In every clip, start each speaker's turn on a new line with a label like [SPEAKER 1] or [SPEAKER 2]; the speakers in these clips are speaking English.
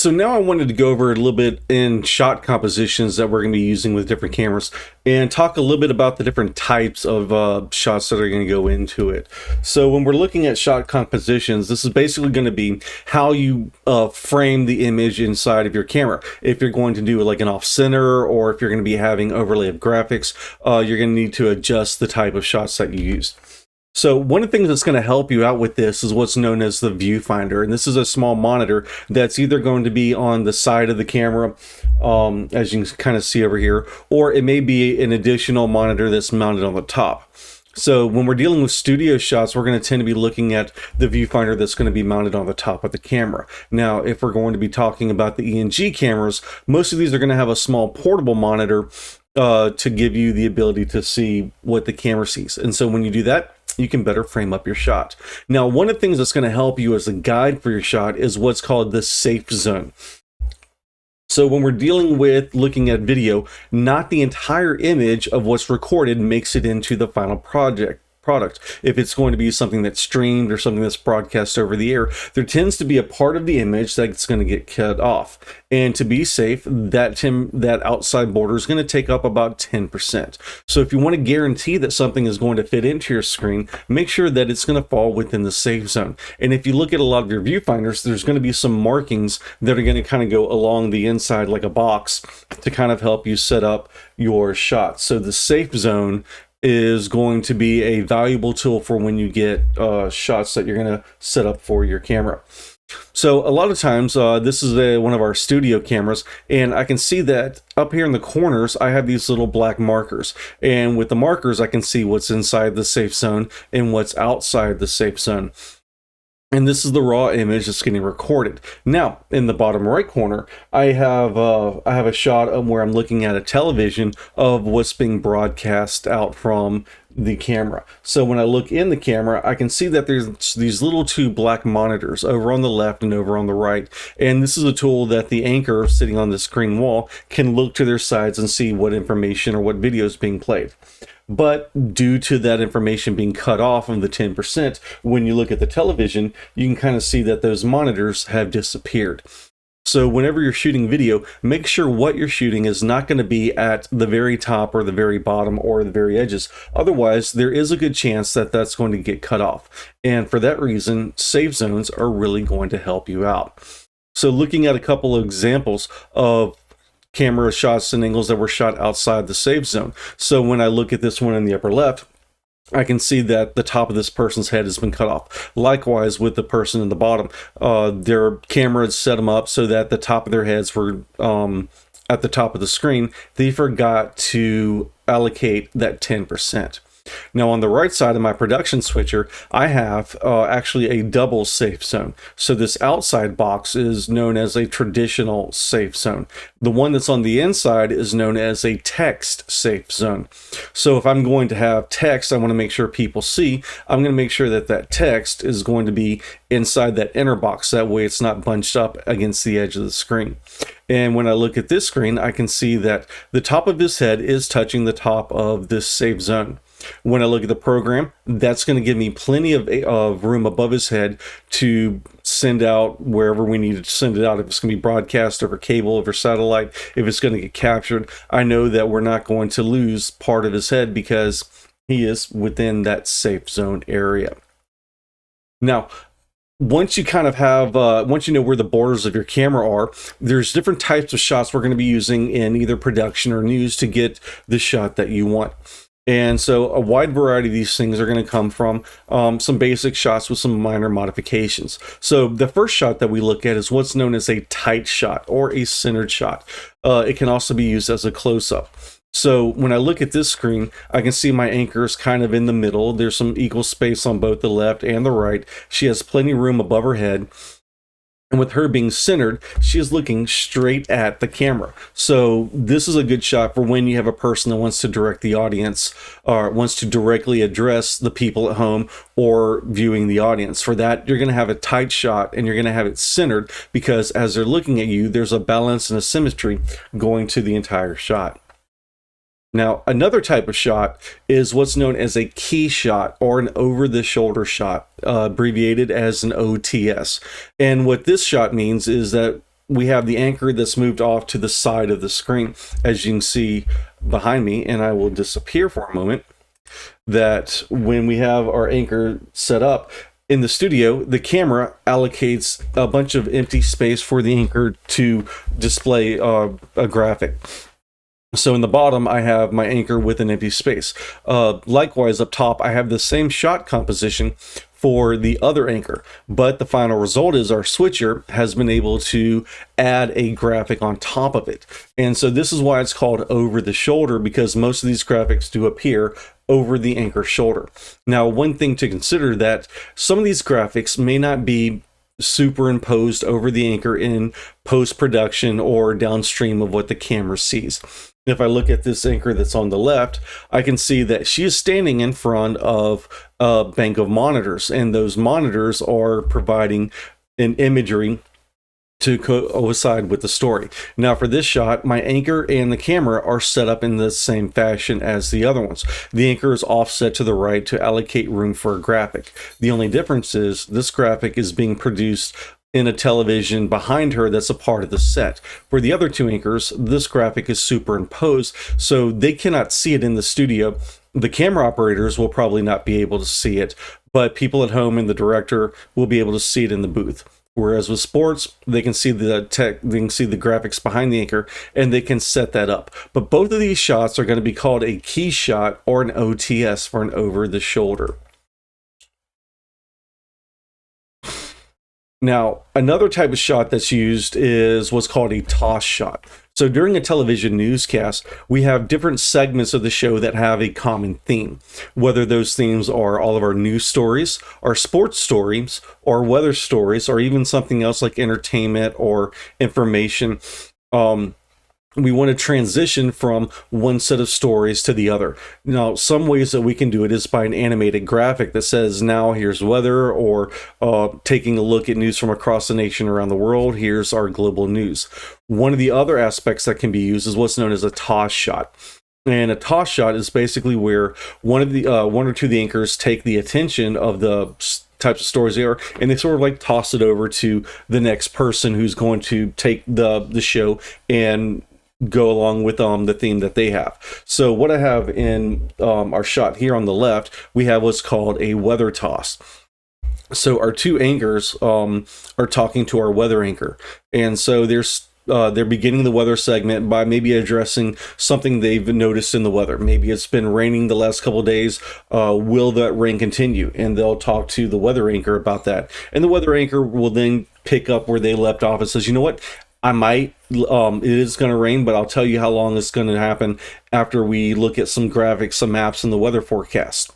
[SPEAKER 1] So now I wanted to go over a little bit in shot compositions that we're going to be using with different cameras and talk a little bit about the different types of shots that are going to go into it. So when we're looking at shot compositions, this is basically going to be how you frame the image inside of your camera. If you're going to do like an off-center, or if you're going to be having overlay of graphics, you're going to need to adjust the type of shots that you use. So one of the things that's going to help you out with this is what's known as the viewfinder. And this is a small monitor that's either going to be on the side of the camera, as you can kind of see over here, or it may be an additional monitor that's mounted on the top. So when we're dealing with studio shots, we're going to tend to be looking at the viewfinder that's going to be mounted on the top of the camera. Now, if we're going to be talking about the ENG cameras, most of these are going to have a small portable monitor to give you the ability to see what the camera sees. And so when you do that, you can better frame up your shot. Now, one of the things that's going to help you as a guide for your shot is what's called the safe zone. So when we're dealing with looking at video, not the entire image of what's recorded makes it into the final product. If it's going to be something that's streamed or something that's broadcast over the air, there tends to be a part of the image that's going to get cut off. And to be safe, that outside border is going to take up about 10%. So if you want to guarantee that something is going to fit into your screen, make sure that it's going to fall within the safe zone. And if you look at a lot of your viewfinders, there's going to be some markings that are going to kind of go along the inside like a box to kind of help you set up your shot. So the safe zone is going to be a valuable tool for when you get shots that you're going to set up for your camera. So a lot of times, this is one of our studio cameras, and I can see that up here in the corners, I have these little black markers. And with the markers, I can see what's inside the safe zone and what's outside the safe zone. And this is the raw image that's getting recorded. Now, in the bottom right corner, I have a shot of where I'm looking at a television of what's being broadcast out from the camera. So when I look in the camera, I can see that there's these little two black monitors over on the left and over on the right. And this is a tool that the anchor sitting on this green wall can look to their sides and see what information or what video is being played. But due to that information being cut off of the 10%, when you look at the television, you can kind of see that those monitors have disappeared. So whenever you're shooting video, make sure what you're shooting is not going to be at the very top or the very bottom or the very edges. Otherwise, there is a good chance that that's going to get cut off. And for that reason, safe zones are really going to help you out. So looking at a couple of examples of camera shots and angles that were shot outside the safe zone. So when I look at this one in the upper left, I can see that the top of this person's head has been cut off. Likewise with the person in the bottom, their camera had set them up so that the top of their heads were at the top of the screen. They forgot to allocate that 10%. Now on the right side of my production switcher, I have actually a double safe zone. So this outside box is known as a traditional safe zone. The one that's on the inside is known as a text safe zone. So if I'm going to have text I want to make sure people see, I'm going to make sure that that text is going to be inside that inner box. That way it's not bunched up against the edge of the screen. And when I look at this screen, I can see that the top of his head is touching the top of this safe zone. When I look at the program, that's going to give me plenty of room above his head to send out wherever we need to send it out. If it's going to be broadcast over cable, over satellite, if it's going to get captured, I know that we're not going to lose part of his head because he is within that safe zone area. Now, once you kind of have, once you know where the borders of your camera are, there's different types of shots we're going to be using in either production or news to get the shot that you want. And so a wide variety of these things are going to come from some basic shots with some minor modifications. So the first shot that we look at is what's known as a tight shot or a centered shot. It can also be used as a close-up. So when I look at this screen, I can see my anchor is kind of in the middle. There's some equal space on both the left and the right. She has plenty of room above her head. And with her being centered, she is looking straight at the camera. So this is a good shot for when you have a person that wants to direct the audience or wants to directly address the people at home or viewing the audience. For that, you're going to have a tight shot and you're going to have it centered because as they're looking at you, there's a balance and a symmetry going to the entire shot. Now, another type of shot is what's known as a key shot or an over-the-shoulder shot, abbreviated as an OTS. And what this shot means is that we have the anchor that's moved off to the side of the screen, as you can see behind me, and I will disappear for a moment. That when we have our anchor set up in the studio, the camera allocates a bunch of empty space for the anchor to display a graphic. So in the bottom, I have my anchor with an empty space. Likewise, up top, I have the same shot composition for the other anchor, but the final result is our switcher has been able to add a graphic on top of it. And so this is why it's called over the shoulder, because most of these graphics do appear over the anchor shoulder. Now, one thing to consider, that some of these graphics may not be superimposed over the anchor in post-production or downstream of what the camera sees. If I look at this anchor that's on the left, I can see that she is standing in front of a bank of monitors, and those monitors are providing an imagery to coincide with the story. Now for this shot, my anchor and the camera are set up in the same fashion as the other ones. The anchor is offset to the right to allocate room for a graphic. The only difference is this graphic is being produced in a television behind her that's a part of the set. For the other two anchors, this graphic is superimposed, so they cannot see it in the studio. The camera operators will probably not be able to see it, but people at home and the director will be able to see it in the booth. Whereas with sports, they can see the graphics behind the anchor, and they can set that up. But both of these shots are going to be called a key shot or an OTS, for an over the shoulder. Now, another type of shot that's used is what's called a toss shot. So during a television newscast, we have different segments of the show that have a common theme. Whether those themes are all of our news stories, our sports stories, or weather stories, or even something else like entertainment or information. We want to transition from one set of stories to the other. Now, some ways that we can do it is by an animated graphic that says, now here's weather, or taking a look at news from across the nation, around the world, here's our global news. One of the other aspects that can be used is what's known as a toss shot. And a toss shot is basically where one or two of the anchors take the attention of the types of stories they are, and they sort of like toss it over to the next person who's going to take the show and go along with the theme that they have. So what I have in our shot here on the left, we have what's called a weather toss. So our two anchors are talking to our weather anchor, and so they're beginning the weather segment by maybe addressing something they've noticed in the weather. Maybe it's been raining the last couple of days. Will that rain continue? And they'll talk to the weather anchor about that, and the weather anchor will then pick up where they left off and says, you know what, it is going to rain, but I'll tell you how long it's going to happen after we look at some graphics, some maps, and the weather forecast.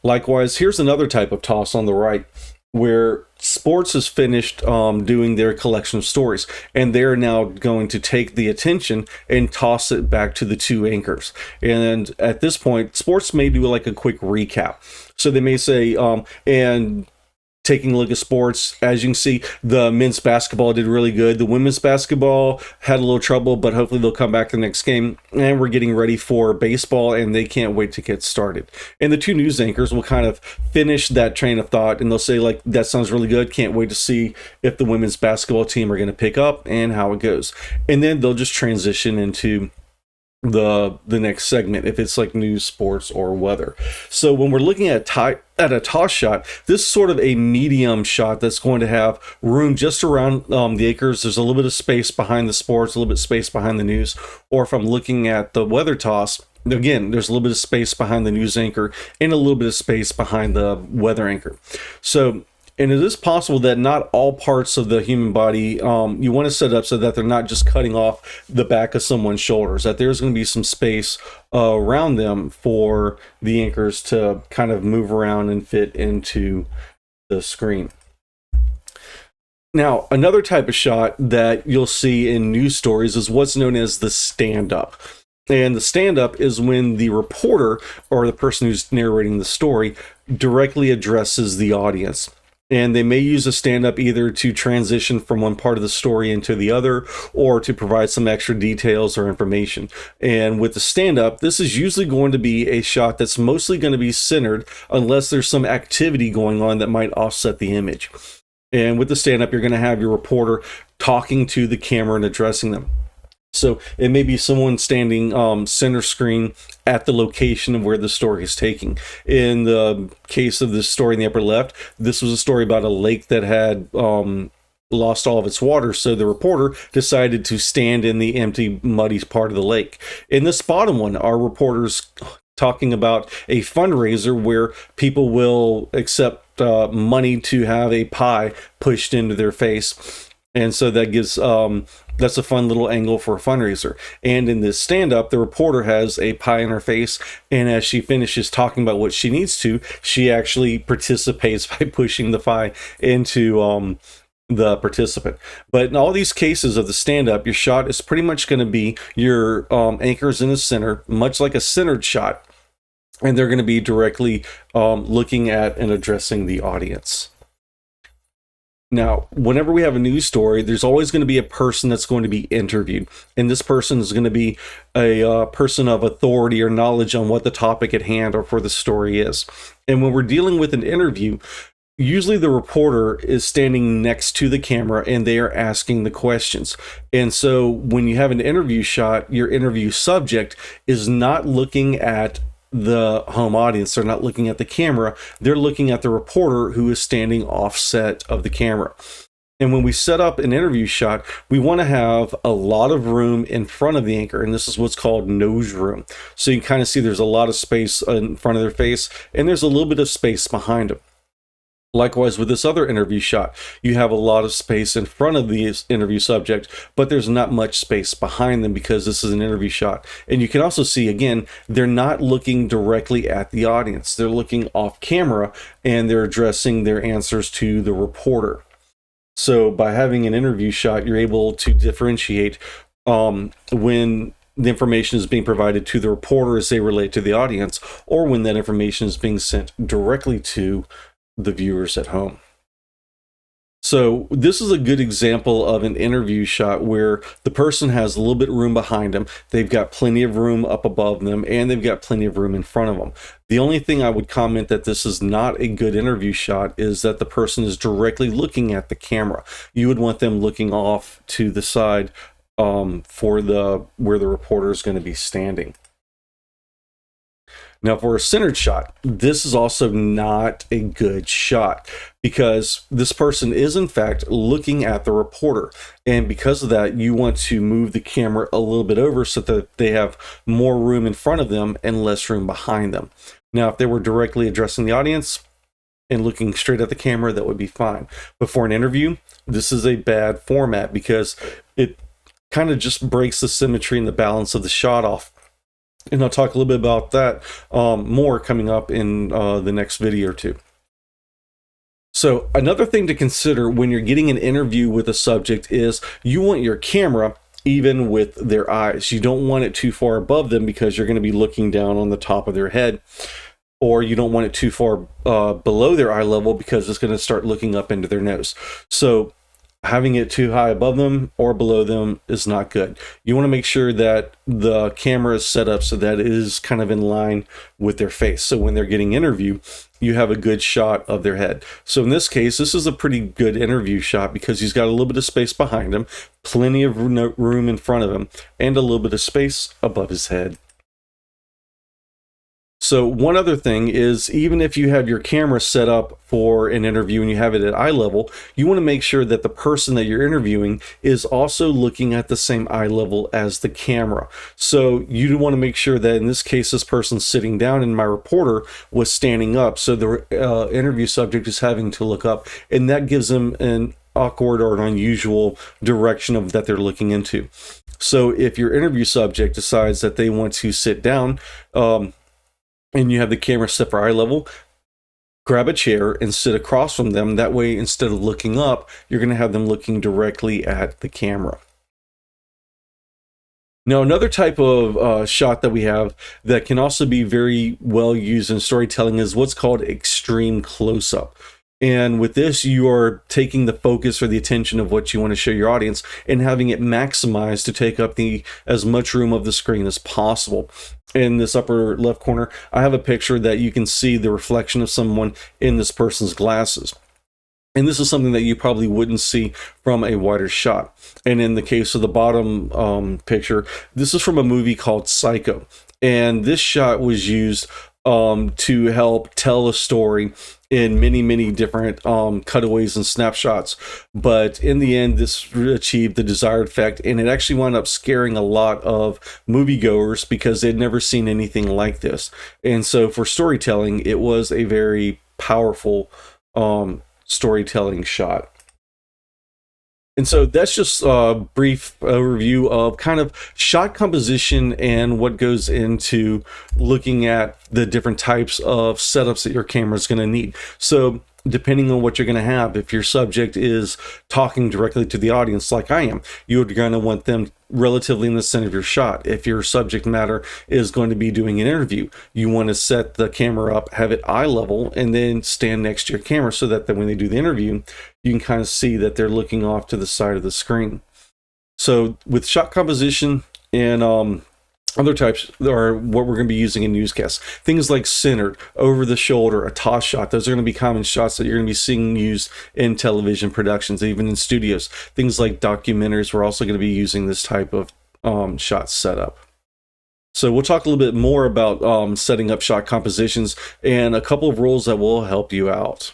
[SPEAKER 1] Likewise, here's another type of toss on the right, where sports is finished doing their collection of stories, and they're now going to take the attention and toss it back to the two anchors. And at this point, sports may do like a quick recap. So they may say, and taking a look at sports, as you can see, the men's basketball did really good. The women's basketball had a little trouble, but hopefully they'll come back the next game. And we're getting ready for baseball, and they can't wait to get started. And the two news anchors will kind of finish that train of thought, and they'll say, like, that sounds really good. Can't wait to see if the women's basketball team are going to pick up and how it goes. And then they'll just transition into the next segment, if it's like news, sports, or weather. So when we're looking at a toss shot, this is sort of a medium shot that's going to have room just around the anchors. There's a little bit of space behind the sports, a little bit of space behind the news. Or if I'm looking at the weather toss, again, there's a little bit of space behind the news anchor and a little bit of space behind the weather anchor. So, and it is possible that not all parts of the human body, you want to set up so that they're not just cutting off the back of someone's shoulders, that there's going to be some space around them for the anchors to kind of move around and fit into the screen. Now, another type of shot that you'll see in news stories is what's known as the stand-up. And the stand-up is when the reporter, or the person who's narrating the story, directly addresses the audience. And they may use a stand-up either to transition from one part of the story into the other, or to provide some extra details or information. And with the stand-up, this is usually going to be a shot that's mostly going to be centered, unless there's some activity going on that might offset the image. And with the stand-up, you're going to have your reporter talking to the camera and addressing them. So it may be someone standing center screen at the location of where the story is taking. In the case of this story in the upper left, this was a story about a lake that had lost all of its water, so the reporter decided to stand in the empty, muddy part of the lake. In this bottom one, our reporters talking about a fundraiser where people will accept money to have a pie pushed into their face. And so that gives that's a fun little angle for a fundraiser. And in this stand-up, the reporter has a pie in her face, and as she finishes talking about what she needs to, she actually participates by pushing the pie into the participant. But in all these cases of the stand-up, your shot is pretty much going to be your anchors in the center, much like a centered shot, and they're going to be directly looking at and addressing the audience. Now, whenever we have a news story, there's always going to be a person that's going to be interviewed. And this person is going to be a person of authority or knowledge on what the topic at hand or for the story is. And when we're dealing with an interview, usually the reporter is standing next to the camera and they are asking the questions. And so when you have an interview shot, your interview subject is not looking at the home audience. They're not looking at the camera. They're looking at the reporter who is standing offset of the camera. And when we set up an interview shot, we want to have a lot of room in front of the anchor. And this is what's called nose room. So you can kind of see there's a lot of space in front of their face, and there's a little bit of space behind them. Likewise, with this other interview shot, you have a lot of space in front of the interview subject, but there's not much space behind them because this is an interview shot. And you can also see, again, they're not looking directly at the audience. They're looking off camera and they're addressing their answers to the reporter. So by having an interview shot, you're able to differentiate when the information is being provided to the reporter as they relate to the audience, or when that information is being sent directly to the viewers at home. So this is a good example of an interview shot where the person has a little bit of room behind them, they've got plenty of room up above them, and they've got plenty of room in front of them. The only thing I would comment that this is not a good interview shot is that the person is directly looking at the camera. You would want them looking off to the side for where the reporter is going to be standing. Now, for a centered shot, this is also not a good shot because this person is, in fact, looking at the reporter. And because of that, you want to move the camera a little bit over so that they have more room in front of them and less room behind them. Now, if they were directly addressing the audience and looking straight at the camera, that would be fine. But for an interview, this is a bad format because it kind of just breaks the symmetry and the balance of the shot off. And I'll talk a little bit about that more coming up in the next video or two. So another thing to consider when you're getting an interview with a subject is you want your camera even with their eyes. You don't want it too far above them because you're going to be looking down on the top of their head. Or you don't want it too far below their eye level because it's going to start looking up into their nose. So having it too high above them or below them is not good. You want to make sure that the camera is set up so that it is kind of in line with their face. So when they're getting interviewed, you have a good shot of their head. So in this case, this is a pretty good interview shot because he's got a little bit of space behind him, plenty of room in front of him, and a little bit of space above his head. So one other thing is, even if you have your camera set up for an interview and you have it at eye level, you want to make sure that the person that you're interviewing is also looking at the same eye level as the camera. So you want to make sure that in this case, this person's sitting down and my reporter was standing up. So the interview subject is having to look up, and that gives them an awkward or an unusual direction of that they're looking into. So if your interview subject decides that they want to sit down, and you have the camera set for eye level, grab a chair and sit across from them. That way, instead of looking up, you're going to have them looking directly at the camera. Now, another type of shot that we have that can also be very well used in storytelling is what's called extreme close-up. And with this, you are taking the focus or the attention of what you want to show your audience and having it maximized to take up as much room of the screen as possible. In this upper left corner, I have a picture that you can see the reflection of someone in this person's glasses. And this is something that you probably wouldn't see from a wider shot. And in the case of the bottom picture, this is from a movie called Psycho. And this shot was used to help tell a story in many different cutaways and snapshots. But in the end, this achieved the desired effect, and it actually wound up scaring a lot of moviegoers because they'd never seen anything like this. And so for storytelling, it was a very powerful storytelling shot. And so that's just a brief overview of kind of shot composition and what goes into looking at the different types of setups that your camera is going to need. So depending on what you're going to have, if your subject is talking directly to the audience like I am, you're going to want them relatively in the center of your shot. If your subject matter is going to be doing an interview, you want to set the camera up, have it eye level, and then stand next to your camera so that when they do the interview, you can kind of see that they're looking off to the side of the screen. So with shot composition and other types are what we're going to be using in newscasts. Things like centered, over the shoulder, a toss shot. Those are going to be common shots that you're going to be seeing used in television productions, even in studios. Things like documentaries, we're also going to be using this type of shot setup. So we'll talk a little bit more about setting up shot compositions and a couple of rules that will help you out.